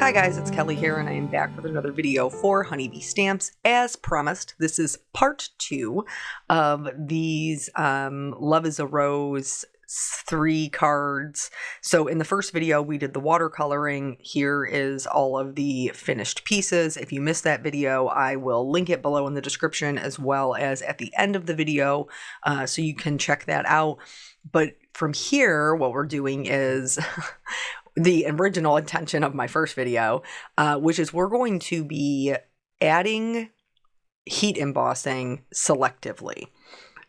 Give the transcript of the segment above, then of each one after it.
Hi guys, it's Kelly here and I am back with another video for Honeybee Stamps. As promised, this is part 2 of these Love is a Rose 3 cards. So in the first video we did the watercoloring. Here is all of the finished pieces. If you missed that video, I will link it below in the description as well as at the end of the video, so you can check that out. But from here, what we're doing is the original intention of my first video, which is we're going to be adding heat embossing selectively.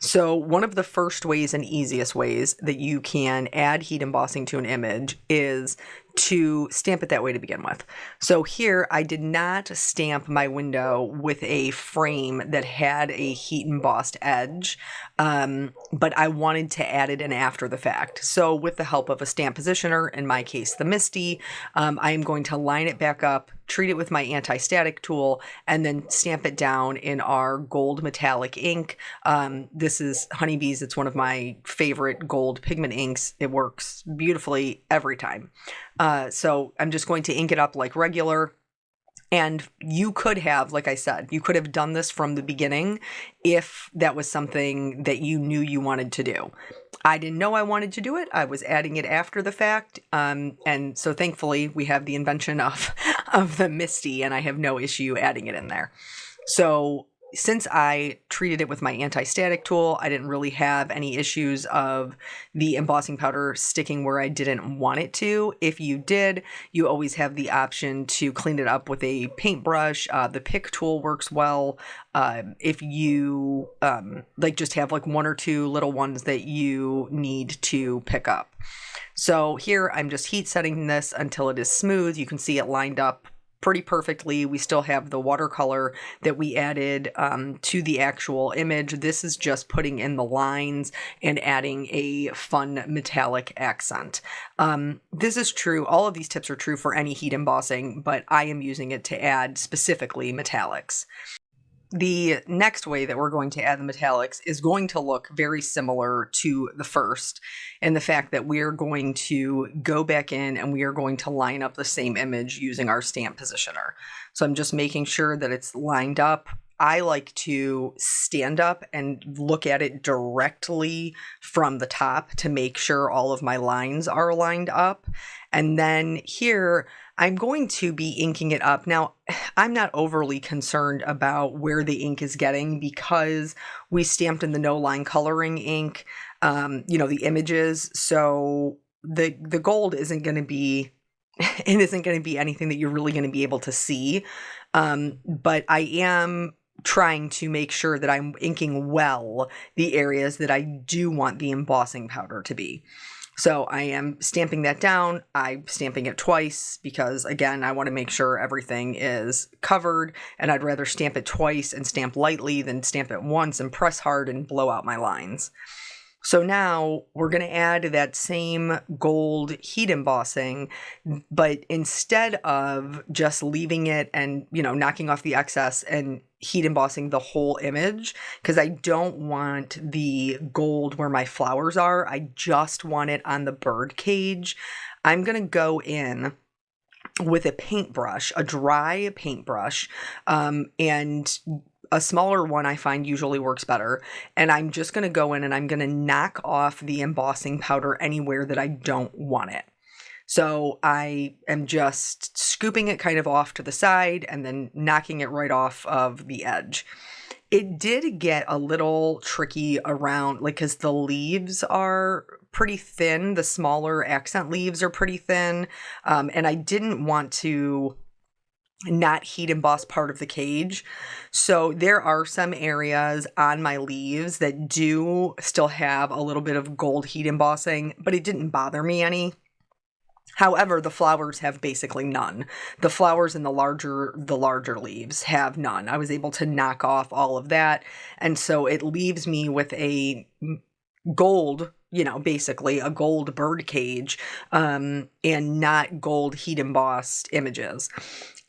So one of the first ways and easiest ways that you can add heat embossing to an image is to stamp it that way to begin with. So here I did not stamp my window with a frame that had a heat embossed edge, but I wanted to add it in after the fact. So with the help of a stamp positioner, in my case the Misty, I am going to line it back up, treat it with my anti-static tool, and then stamp it down in our gold metallic ink. This is Honeybee's. It's one of my favorite gold pigment inks. It works beautifully every time. So I'm just going to ink it up like regular. And you could have, like I said, you could have done this from the beginning if that was something that you knew you wanted to do. I didn't know I wanted to do it. I was adding it after the fact. And so thankfully we have the invention of the Misty, and I have no issue adding it in there. So since I treated it with my anti-static tool, I didn't really have any issues of the embossing powder sticking where I didn't want it to. If you did, you always have the option to clean it up with a paintbrush. The pick tool works well. If you just have like one or two little ones that you need to pick up. So here I'm just heat setting this until it is smooth. You can see it lined up pretty perfectly. We still have the watercolor that we added to the actual image. This is just putting in the lines and adding a fun metallic accent. This is true. All of these tips are true for any heat embossing, but I am using it to add specifically metallics. The next way that we're going to add the metallics is going to look very similar to the first, and the fact that we're going to go back in and we are going to line up the same image using our stamp positioner. So I'm just making sure that it's lined up. I like to stand up and look at it directly from the top to make sure all of my lines are lined up. And then here, I'm going to be inking it up. Now, I'm not overly concerned about where the ink is getting because we stamped in the no line coloring ink, the images. So the gold isn't going to be, it isn't going to be anything that you're really going to be able to see. But I am trying to make sure that I'm inking well the areas that I do want the embossing powder to be. So I am stamping that down. I'm stamping it twice because, again, I want to make sure everything is covered, and I'd rather stamp it twice and stamp lightly than stamp it once and press hard and blow out my lines. So now we're going to add that same gold heat embossing, but instead of just leaving it and, knocking off the excess and heat embossing the whole image, because I don't want the gold where my flowers are. I just want it on the bird cage. I'm going to go in with a paintbrush, a dry paintbrush, and a smaller one I find usually works better. And I'm just going to go in and I'm going to knock off the embossing powder anywhere that I don't want it. So I am just scooping it kind of off to the side and then knocking it right off of the edge. It did get a little tricky around, because the leaves are pretty thin. The smaller accent leaves are pretty thin. And I didn't want to not heat emboss part of the cage. So there are some areas on my leaves that do still have a little bit of gold heat embossing, but it didn't bother me any. However, the flowers have basically none. The flowers in the larger leaves have none. I was able to knock off all of that. And so it leaves me with a gold, basically a gold bird cage, and not gold heat embossed images.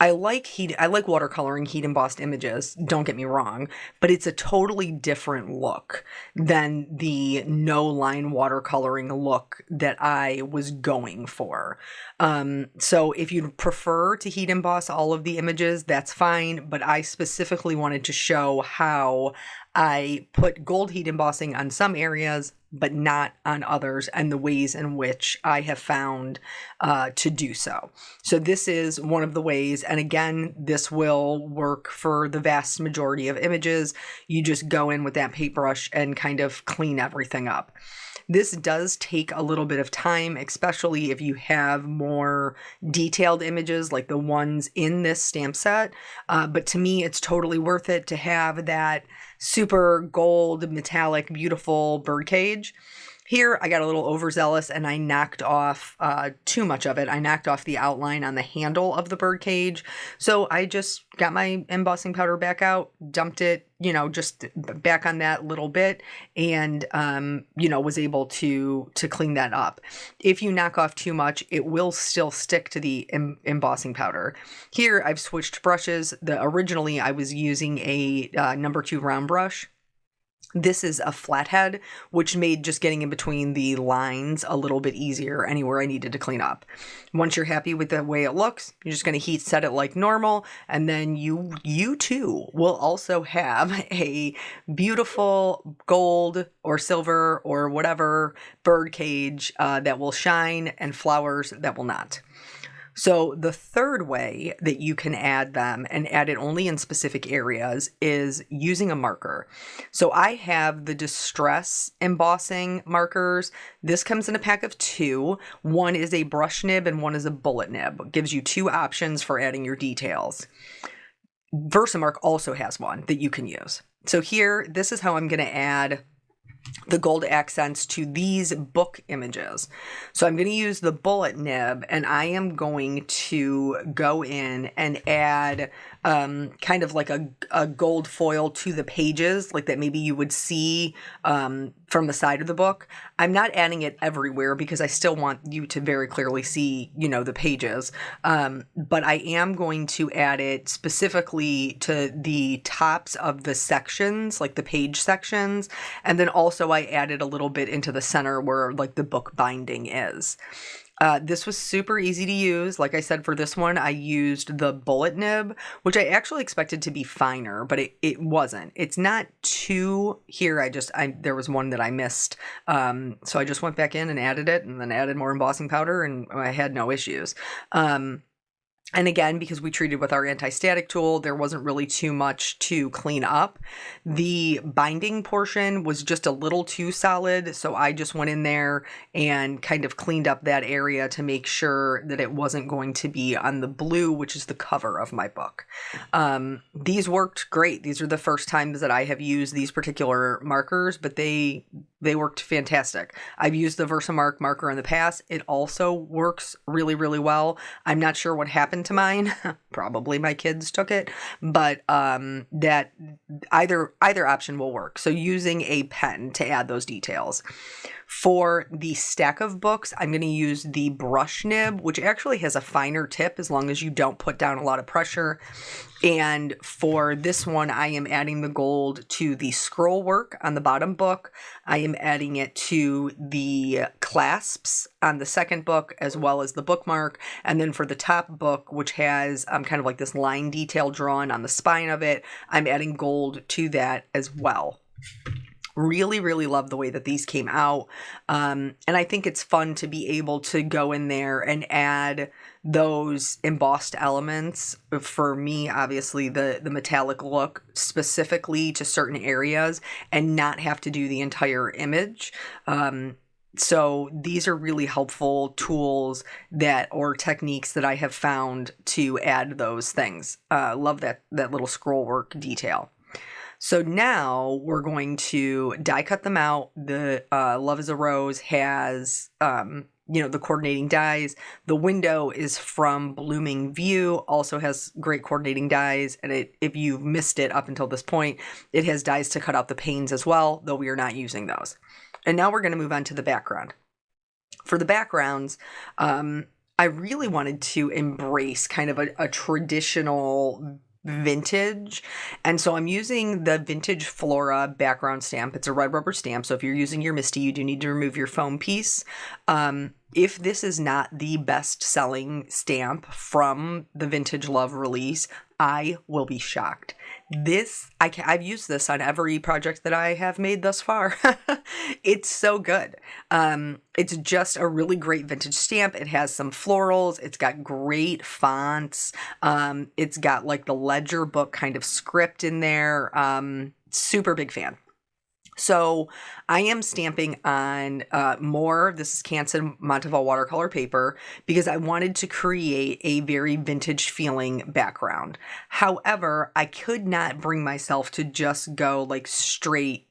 I like watercoloring heat embossed images, don't get me wrong, but it's a totally different look than the no line watercoloring look that I was going for. So if you prefer to heat emboss all of the images, that's fine, but I specifically wanted to show how I put gold heat embossing on some areas, but not on others, and the ways in which I have found to do so. So this is one of the ways, and again, this will work for the vast majority of images. You just go in with that paintbrush and kind of clean everything up. This does take a little bit of time, especially if you have more detailed images like the ones in this stamp set. But to me, it's totally worth it to have that super gold, metallic, beautiful birdcage. Here, I got a little overzealous and I knocked off too much of it. I knocked off the outline on the handle of the birdcage. So I just got my embossing powder back out, dumped it, just back on that little bit, and, was able to clean that up. If you knock off too much, it will still stick to the embossing powder. Here, I've switched brushes. Originally, I was using a number 2 round brush. This is a flathead, which made just getting in between the lines a little bit easier anywhere I needed to clean up. Once you're happy with the way it looks, you're just going to heat set it like normal, and then you too will also have a beautiful gold or silver or whatever bird cage that will shine, and flowers that will not. So the third way that you can add them, and add it only in specific areas, is using a marker. So I have the Distress embossing markers. This comes in a pack of 2. One is a brush nib and one is a bullet nib. It gives you 2 options for adding your details. Versamark also has one that you can use. So here, this is how I'm going to add the gold accents to these book images. So I'm going to use the bullet nib, and I am going to go in and add kind of like a gold foil to the pages, like that maybe you would see from the side of the book. I'm not adding it everywhere because I still want you to very clearly see, the pages. But I am going to add it specifically to the tops of the sections, like the page sections. And then also I added a little bit into the center where like the book binding is. This was super easy to use. Like I said, for this one, I used the bullet nib, which I actually expected to be finer, but it wasn't. It's not too here. There was one that I missed. So I just went back in and added it, and then added more embossing powder, and I had no issues. And again, because we treated with our anti-static tool, there wasn't really too much to clean up. The binding portion was just a little too solid, so I just went in there and kind of cleaned up that area to make sure that it wasn't going to be on the blue, which is the cover of my book. These worked great. These are the first times that I have used these particular markers, but they worked fantastic. I've used the Versamark marker in the past. It also works really, really well. I'm not sure what happened to mine. Probably my kids took it, but that either option will work. So using a pen to add those details. For the stack of books, I'm going to use the brush nib, which actually has a finer tip as long as you don't put down a lot of pressure. And for this one, I am adding the gold to the scroll work on the bottom book. I am adding it to the clasps on the second book, as well as the bookmark. And then for the top book, which has kind of like this line detail drawn on the spine of it, I'm adding gold to that as well. Really, really love the way that these came out. And I think it's fun to be able to go in there and add those embossed elements. For me, obviously, the metallic look specifically to certain areas and not have to do the entire image. So these are really helpful tools or techniques that I have found to add those things. Love that little scroll work detail. So now we're going to die cut them out. The Love is a Rose has, the coordinating dies. The window is from Blooming View, also has great coordinating dies. And if you've missed it up until this point, it has dies to cut out the panes as well, though we are not using those. And now we're going to move on to the background. For the backgrounds, I really wanted to embrace kind of a traditional vintage. And so I'm using the Vintage Flora background stamp. It's a red rubber stamp. So if you're using your Misty, you do need to remove your foam piece. If this is not the best selling stamp from the Vintage Love release, I will be shocked. I've used this on every project that I have made thus far. It's so good. It's just a really great vintage stamp. It has some florals. It's got great fonts. It's got like the ledger book kind of script in there. Super big fan. So I am stamping on more. This is Canson Monteval watercolor paper because I wanted to create a very vintage feeling background. However, I could not bring myself to just go like straight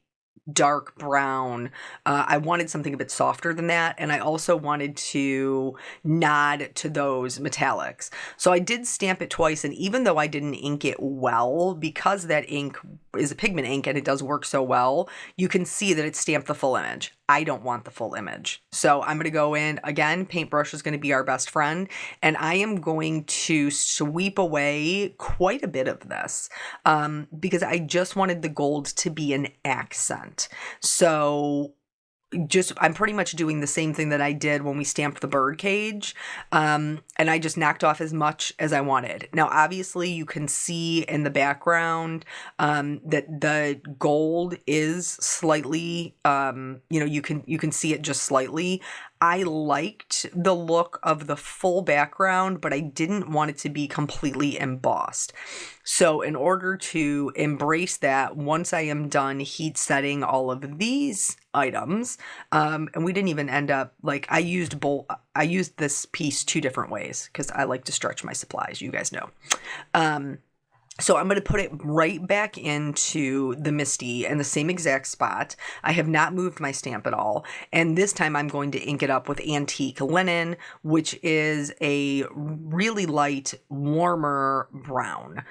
dark brown. I wanted something a bit softer than that. And I also wanted to nod to those metallics. So I did stamp it twice. And even though I didn't ink it well, because that ink is a pigment ink and it does work so well, you can see that it stamped the full image. I don't want the full image. So I'm going to go in again. Paintbrush is going to be our best friend. And I am going to sweep away quite a bit of this because I just wanted the gold to be an accent. So I'm pretty much doing the same thing that I did when we stamped the bird cage. And I just knocked off as much as I wanted. Now, obviously you can see in the background, that the gold is slightly, you can see it just slightly. I liked the look of the full background, but I didn't want it to be completely embossed. So in order to embrace that, once I am done heat setting all of these items, and we didn't even end up, like, I used this piece 2 different ways because I like to stretch my supplies, you guys know. So I'm going to put it right back into the Misty in the same exact spot. I have not moved my stamp at all. And this time I'm going to ink it up with Antique Linen, which is a really light, warmer brown.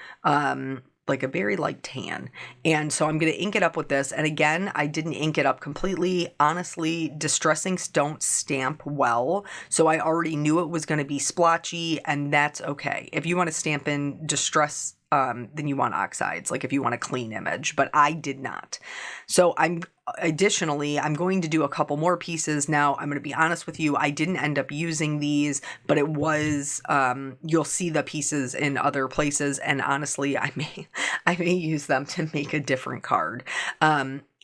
Like a very light tan. And so I'm going to ink it up with this. And again, I didn't ink it up completely. Honestly, distress inks don't stamp well. So I already knew it was going to be splotchy, and that's okay. If you want to stamp in distress, then you want oxides, like if you want a clean image, but I did not. So I'm going to do a couple more pieces. Now, I'm going to be honest with you, I didn't end up using these, but it was, you'll see the pieces in other places. And honestly, I may use them to make a different card.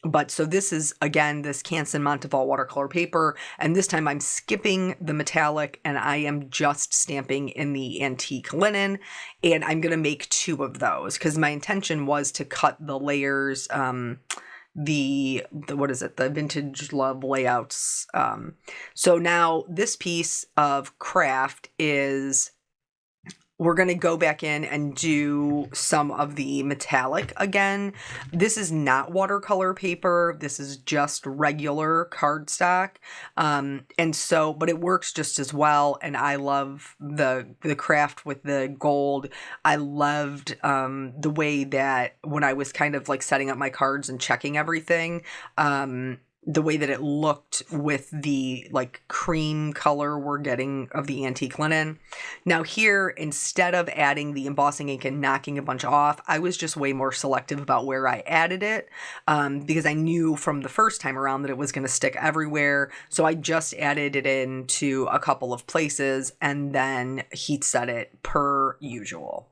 But so this is, again, this Canson Monteval watercolor paper, and this time I'm skipping the metallic and I am just stamping in the Antique Linen, and I'm going to make 2 of those because my intention was to cut the layers, the Vintage Love layouts. So now this piece of craft is, we're going to go back in and do some of the metallic again. This is not watercolor paper. This is just regular cardstock. But it works just as well. And I love the craft with the gold. I loved the way that when I was kind of like setting up my cards and checking everything, the way that it looked with the like cream color we're getting of the Antique Linen. Now here, instead of adding the embossing ink and knocking a bunch off, I was just way more selective about where I added it, because I knew from the first time around that it was going to stick everywhere. So I just added it into a couple of places and then heat set it per usual.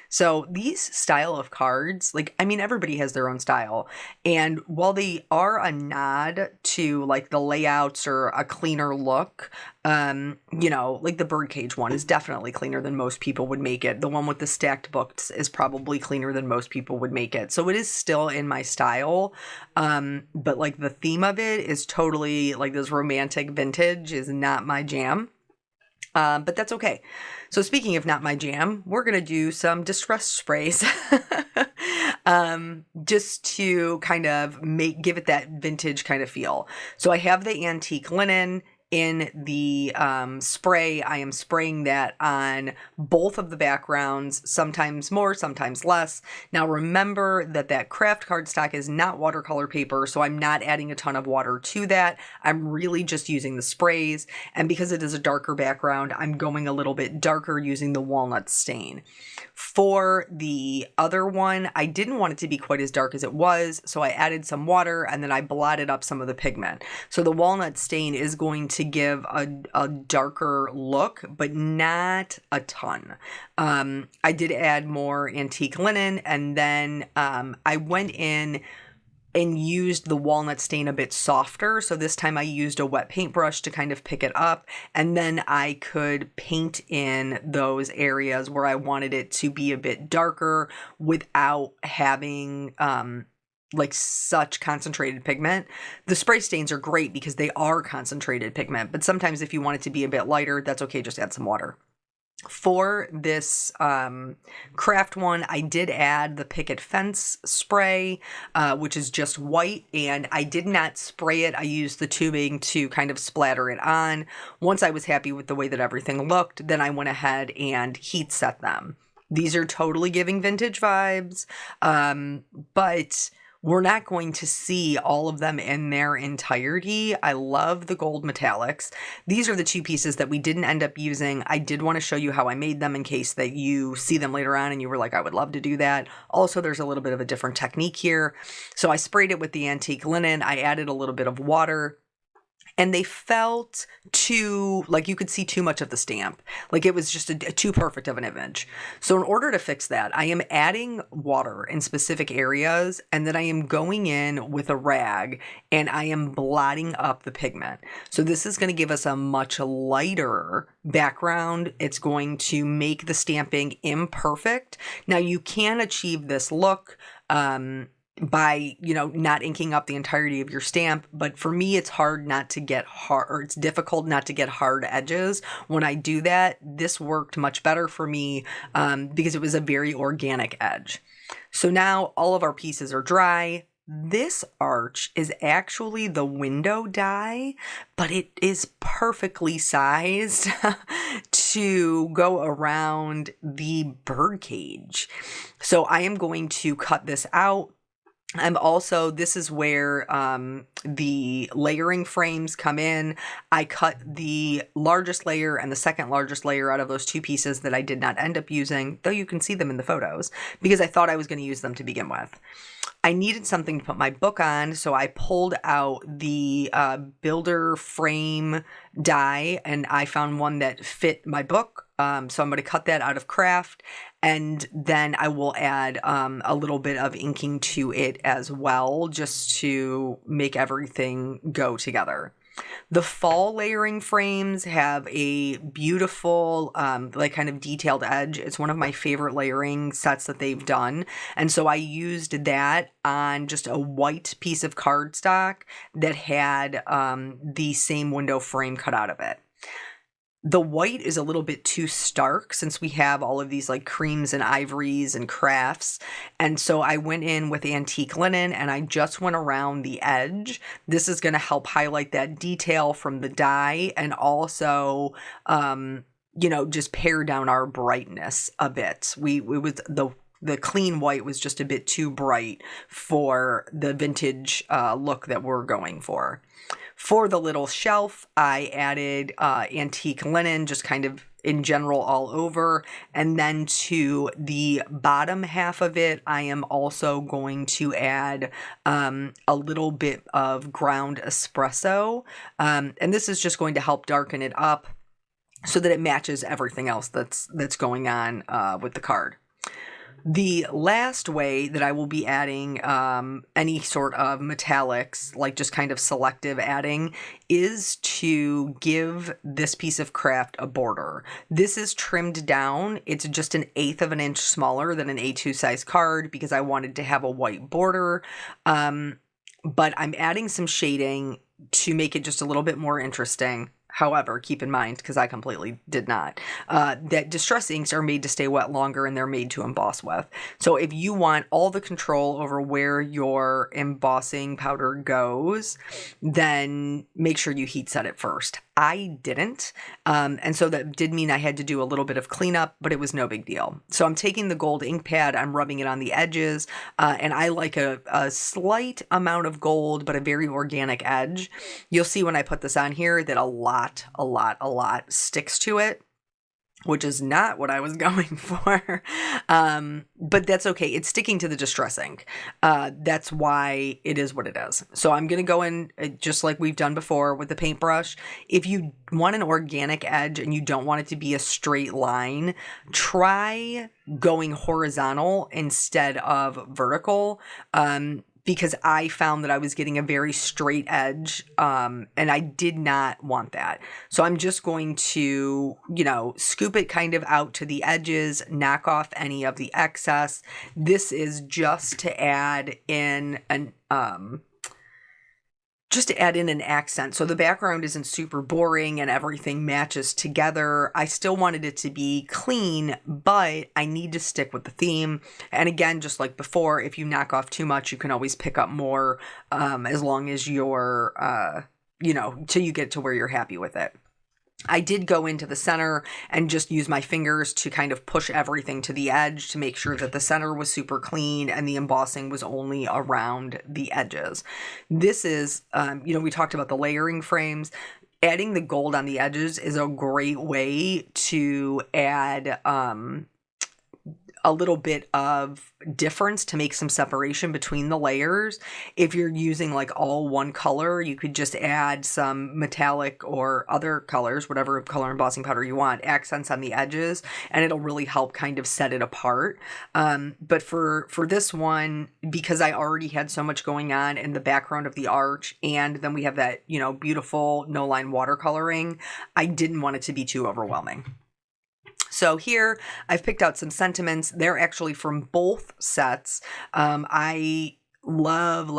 So these style of cards, everybody has their own style. And while they are a nod to like the layouts or a cleaner look, like the birdcage one is definitely cleaner than most people would make it. The one with the stacked books is probably cleaner than most people would make it. So it is still in my style. But like the theme of it is totally like this romantic vintage is not my jam. But that's okay. So speaking of not my jam, we're going to do some distress sprays just to kind of give it that vintage kind of feel. So I have the Antique Linen in the spray, I am spraying that on both of the backgrounds, sometimes more, sometimes less. Now remember that that craft cardstock is not watercolor paper, so I'm not adding a ton of water to that. I'm really just using the sprays, and because it is a darker background, I'm going a little bit darker using the walnut stain. For the other one, I didn't want it to be quite as dark as it was, so I added some water and then I blotted up some of the pigment. So the walnut stain is going to give a darker look, but not a ton. I did add more antique linen, and then I went in and used the walnut stain a bit softer. So this time I used a wet paintbrush to kind of pick it up, and then I could paint in those areas where I wanted it to be a bit darker without having like such concentrated pigment. The spray stains are great because they are concentrated pigment, but sometimes if you want it to be a bit lighter, that's okay, just add some water. For this craft one, I did add the picket fence spray, which is just white, and I did not spray it. I used the tubing to kind of splatter it on. Once I was happy with the way that everything looked, then I went ahead and heat set them. These are totally giving vintage vibes, but we're not going to see all of them in their entirety. I love the gold metallics. These are the two pieces that we didn't end up using. I did want to show you how I made them in case that you see them later on and you were like, I would love to do that. Also, there's a little bit of a different technique here. So I sprayed it with the antique linen. I added a little bit of water, and they felt too, like you could see too much of the stamp. Like it was just a too perfect of an image. So in order to fix that, I am adding water in specific areas, and then I am going in with a rag and I am blotting up the pigment. So this is going to give us a much lighter background. It's going to make the stamping imperfect. Now you can achieve this look, by, not inking up the entirety of your stamp. But for me, it's hard not to get hard, or it's difficult not to get hard edges. When I do that, this worked much better for me because it was a very organic edge. So now all of our pieces are dry. This arch is actually the window die, but it is perfectly sized to go around the bird cage. So I am going to cut this out. This is where the layering frames come in. I cut the largest layer and the second largest layer out of those two pieces that I did not end up using, though you can see them in the photos, because I thought I was going to use them to begin with. I needed something to put my book on, so I pulled out the builder frame die, and I found one that fit my book. So I'm going to cut that out of craft, and then I will add a little bit of inking to it as well, just to make everything go together. The fall layering frames have a beautiful, like kind of detailed edge. It's one of my favorite layering sets that they've done. And so I used that on just a white piece of cardstock that had the same window frame cut out of it. The white is a little bit too stark since we have all of these like creams and ivories and crafts. And so I went in with antique linen and I just went around the edge. This is going to help highlight that detail from the die, and also, just pare down our brightness a bit. The clean white was just a bit too bright for the vintage look that we're going for. For the little shelf, I added antique linen, just kind of in general all over. And then to the bottom half of it, I am also going to add a little bit of ground espresso. And this is just going to help darken it up so that it matches everything else that's going on with the card. The last way that I will be adding any sort of metallics, like just kind of selective adding, is to give this piece of craft a border. This is trimmed down. It's just 1/8 of an inch smaller than an A2 size card because I wanted to have a white border. But I'm adding some shading to make it just a little bit more interesting. However, keep in mind, because I completely did not, that distress inks are made to stay wet longer and they're made to emboss with. So if you want all the control over where your embossing powder goes, then make sure you heat set it first. I didn't. And so that did mean I had to do a little bit of cleanup, but it was no big deal. So I'm taking the gold ink pad, I'm rubbing it on the edges, and I like a slight amount of gold, but a very organic edge. You'll see when I put this on here that a lot sticks to it, which is not what I was going for. But that's okay. It's sticking to the distress ink. That's why it is what it is. So I'm going to go in just like we've done before with the paintbrush. If you want an organic edge and you don't want it to be a straight line, try going horizontal instead of vertical. Because I found that I was getting a very straight edge, and I did not want that. So I'm just going to, scoop it kind of out to the edges, knock off any of the excess. This is just to add in an accent. So the background isn't super boring and everything matches together. I still wanted it to be clean, but I need to stick with the theme. And again, just like before, if you knock off too much, you can always pick up more, as long as you're, till you get to where you're happy with it. I did go into the center and just use my fingers to kind of push everything to the edge to make sure that the center was super clean and the embossing was only around the edges. This is, we talked about the layering frames. Adding the gold on the edges is a great way to add a little bit of difference to make some separation between the layers. If you're using like all one color, you could just add some metallic or other colors, whatever color embossing powder you want, accents on the edges, and it'll really help kind of set it apart. But for this one, because I already had so much going on in the background of the arch, and then we have that, beautiful no line watercoloring, I didn't want it to be too overwhelming. So here I've picked out some sentiments. They're actually from both sets. I love,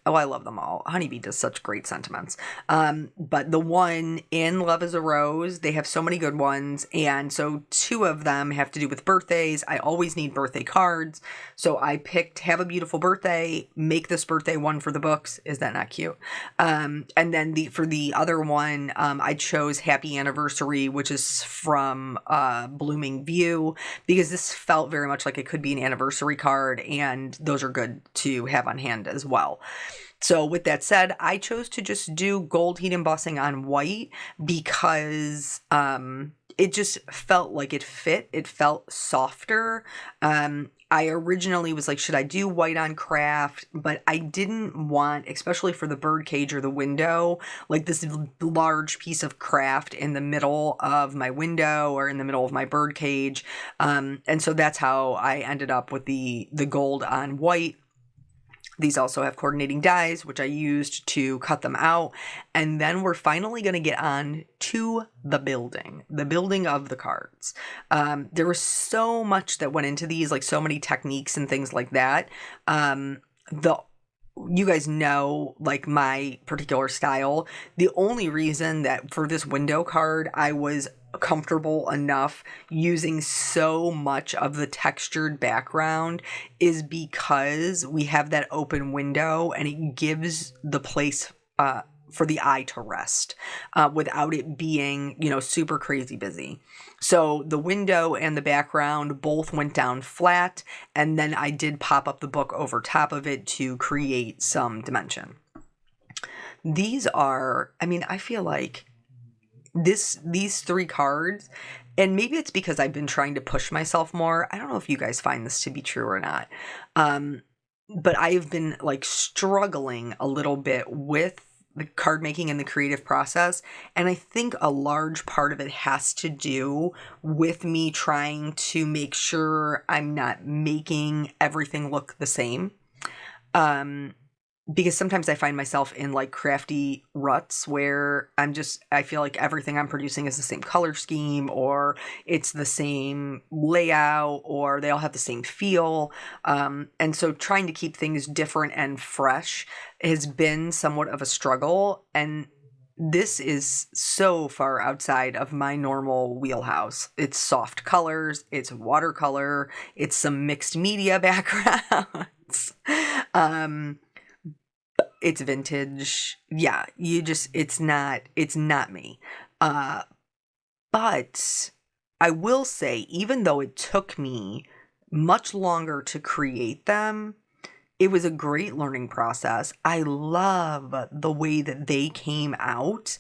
I love them all. Honeybee does such great sentiments. But the one in Love is a Rose, they have so many good ones. And so 2 of them have to do with birthdays. I always need birthday cards. So I picked Have a Beautiful Birthday, make this birthday one for the books. Is that not cute? And then for the other one, I chose Happy Anniversary, which is from Blooming View, because this felt very much like it could be an anniversary card, and those are good to have on hand as well. So with that said, I chose to just do gold heat embossing on white because it just felt like it fit. It felt softer. I originally was like, should I do white on craft? But I didn't want, especially for the bird cage or the window, like this large piece of craft in the middle of my window or in the middle of my bird cage. And so that's how I ended up with the gold on white. These also have coordinating dies, which I used to cut them out. And then we're finally going to get on to the building of the cards. There was so much that went into these, like so many techniques and things like that. You guys know, like, my particular style. The only reason that for this window card, I was comfortable enough using so much of the textured background is because we have that open window and it gives the place for the eye to rest without it being, super crazy busy. So the window and the background both went down flat, and then I did pop up the book over top of it to create some dimension. These are, I feel like these 3 cards, and maybe it's because I've been trying to push myself more. I don't know if you guys find this to be true or not. But I've been like struggling a little bit with the card making and the creative process. And I think a large part of it has to do with me trying to make sure I'm not making everything look the same. Because sometimes I find myself in like crafty ruts where I feel like everything I'm producing is the same color scheme, or it's the same layout, or they all have the same feel. And so trying to keep things different and fresh has been somewhat of a struggle. And this is so far outside of my normal wheelhouse. It's soft colors, it's watercolor, it's some mixed media backgrounds. It's vintage. Yeah, it's not me. But I will say, even though it took me much longer to create them, it was a great learning process. I love the way that they came out.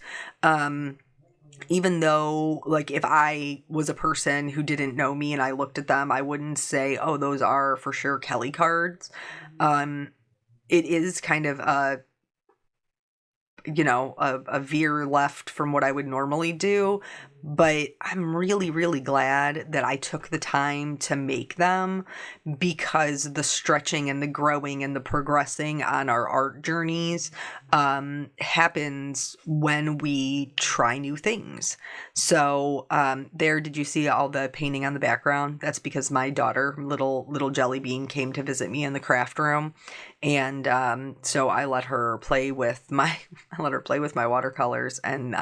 Even though, like, if I was a person who didn't know me and I looked at them, I wouldn't say, oh, those are for sure Kelly cards. It is kind of a veer left from what I would normally do, but I'm really, really glad that I took the time to make them, because the stretching and the growing and the progressing on our art journeys happens when we try new things. So did you see all the painting on the background? That's because my daughter, little Jelly Bean, came to visit me in the craft room, and so I let her play with my watercolors, and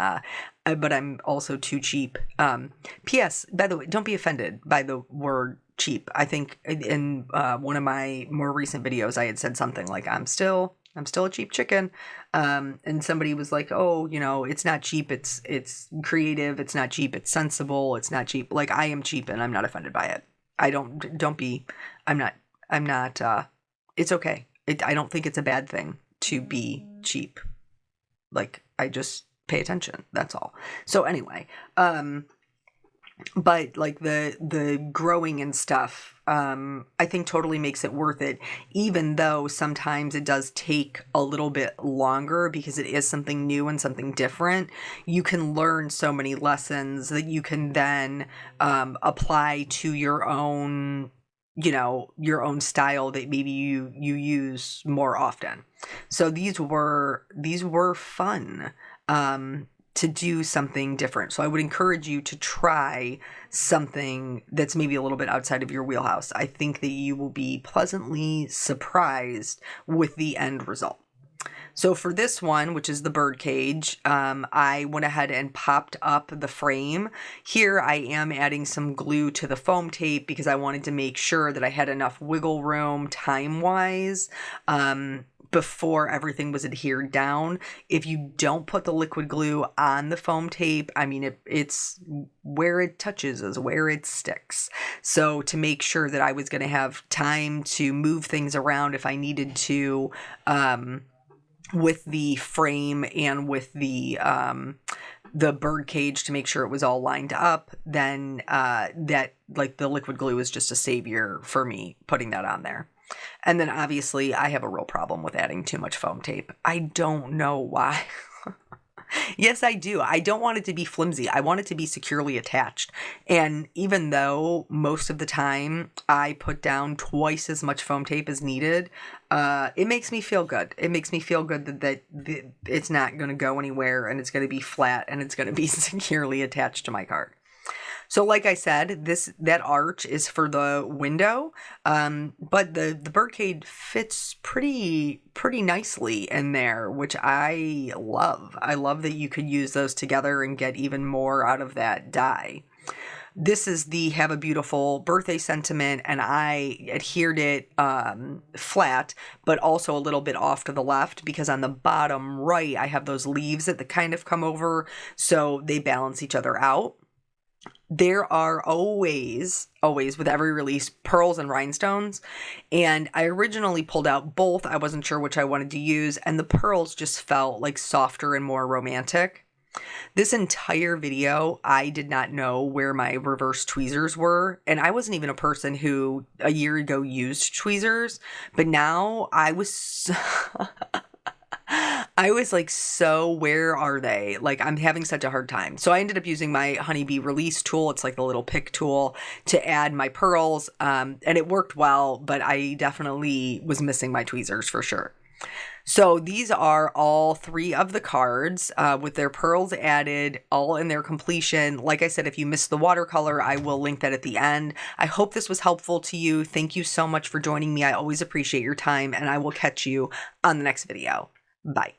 but I'm also too cheap. P.S. By the way, don't be offended by the word cheap. I think in one of my more recent videos, I had said something like, I'm still a cheap chicken. And somebody was like, oh, it's not cheap. It's creative. It's not cheap. It's sensible. It's not cheap. Like, I am cheap and I'm not offended by it. I'm not, it's okay. I don't think it's a bad thing to be cheap. Like, I just pay attention. That's all. So anyway, but like the growing and stuff, I think totally makes it worth it, even though sometimes it does take a little bit longer because it is something new and something different. You can learn so many lessons that you can then apply to your own style that maybe you use more often. So these were fun to do something different. So I would encourage you to try something that's maybe a little bit outside of your wheelhouse. I think that you will be pleasantly surprised with the end result. So for this one, which is the bird cage, I went ahead and popped up the frame. Here I am adding some glue to the foam tape because I wanted to make sure that I had enough wiggle room time-wise before everything was adhered down. If you don't put the liquid glue on the foam tape, I mean, it's where it touches is where it sticks. So to make sure that I was going to have time to move things around if I needed to, with the frame and with the bird cage, to make sure it was all lined up, then that, like, the liquid glue is just a savior for me putting that on there. And then obviously I have a real problem with adding too much foam tape. I don't know why. Yes, I do. I don't want it to be flimsy. I want it to be securely attached. And even though most of the time I put down twice as much foam tape as needed, it makes me feel good. It makes me feel good that it's not going to go anywhere, and it's going to be flat, and it's going to be securely attached to my card. So like I said, that arch is for the window, but the birdcage fits pretty nicely in there, which I love. I love that you could use those together and get even more out of that die. This is the Have a Beautiful Birthday sentiment, and I adhered it flat, but also a little bit off to the left, because on the bottom right, I have those leaves that kind of come over, so they balance each other out. There are always with every release, pearls and rhinestones. And I originally pulled out both. I wasn't sure which I wanted to use. And the pearls just felt like softer and more romantic. This entire video, I did not know where my reverse tweezers were. And I wasn't even a person who a year ago used tweezers. But now I was... I was like, so where are they? Like, I'm having such a hard time. So I ended up using my Honeybee release tool. It's like the little pick tool to add my pearls. And it worked well, but I definitely was missing my tweezers for sure. So these are all three of the cards with their pearls added, all in their completion. Like I said, if you missed the watercolor, I will link that at the end. I hope this was helpful to you. Thank you so much for joining me. I always appreciate your time, and I will catch you on the next video. Bye.